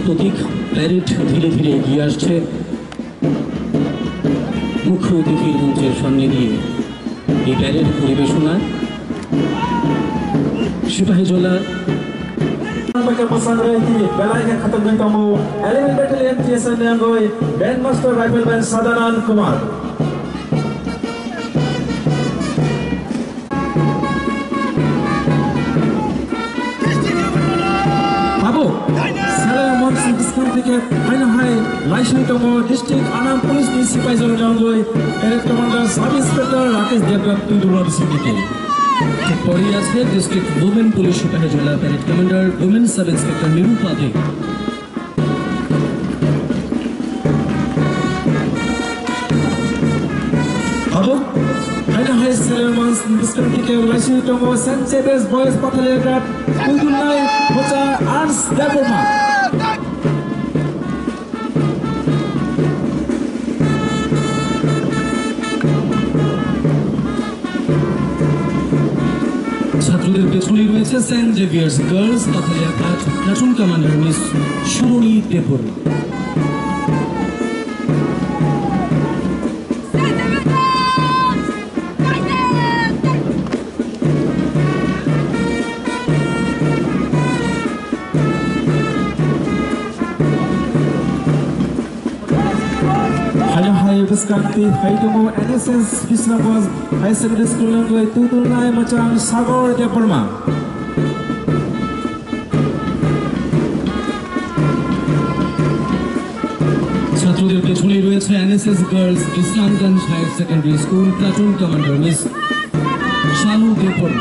প্রতীক parade ধীরে ধীরে এগিয়ে আসছে মুখ্য অতিথির মঞ্চের সামনে দিয়ে। এই প্যারেড পরিবেশনায় Sepahijala Bandmaster Rifleman Sadanan Kumar. District Anam Police Municipal Jangoi, Parade Commander Sub Inspector Rakesh Devrat Tudulor Syndicate. পরে আছে district women police Sepahijala parade commander women sub inspector Nirupadhi. High Sailorman's District Lashi Tomo St. Xavier's Boys Battalion Guard Tudulai Hocha Arms Development. ছাত্রদের পেছনে রয়েছে Saint Xavier's girls battalion platoon commander miss সুরণী দেবর। Viskanti, Haitomo, NSS, Bishramganj, High Secondary School, Tudulai, Machang, Sagor, Deparma. ছাত্রদের পেছনে রয়েছে NSS girls Bishramganj higher secondary school platoon commander miss Shalu দেবর।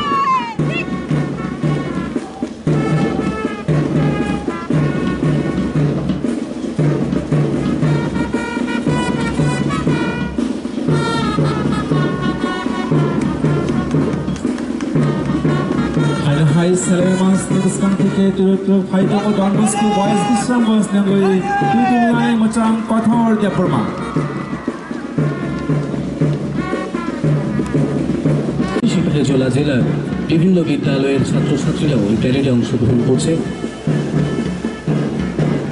High Sailorman's Viskanti, Haitomo, Don Bosco, Boys, Bishramganj, Tudulai, Machang, Kothor, Deparma. Sepahijala জেলার বিভিন্ন বিদ্যালয়ের ছাত্রছাত্রীরাও এই প্যারেডে অংশগ্রহণ করছে।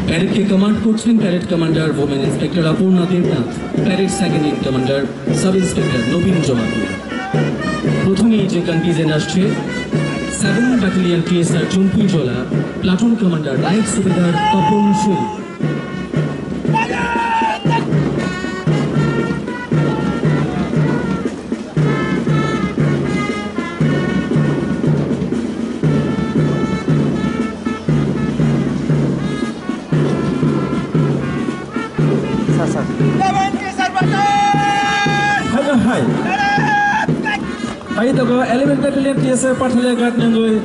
প্যারেডকে কমান্ড করছেন parade commander women inspector Aparna Debnath, parade second in commander sub inspector Nabin Jamatia. প্রথমেই যে কন্টিজেন্ট আসছে 7 ব্যাটালিয়ন টিএসআর চম্পিজলা platoon commander Naik Subedar Tapan Shil. Haitomo 11 Battalion TSF Battalion Guard Nangoi,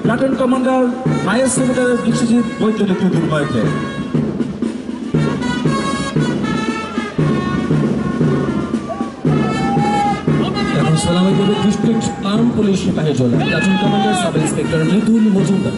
Platoon Commander Higher Secretary Dikshit Boytele Tudulai. এখন সালামি দেবে district arm police Sepahijala platoon commander sub inspector Mridul Majumdar.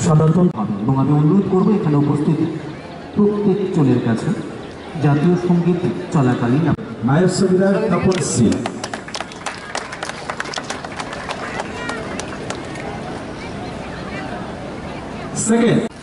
সনাতন হবে এবং আমি অনুরোধ করবো এখানে উপস্থিত প্রত্যেক জনের কাছে জাতীয় সঙ্গীত চলাকালীন নায়ক সুবিধার তপন সিং সেকেন্ড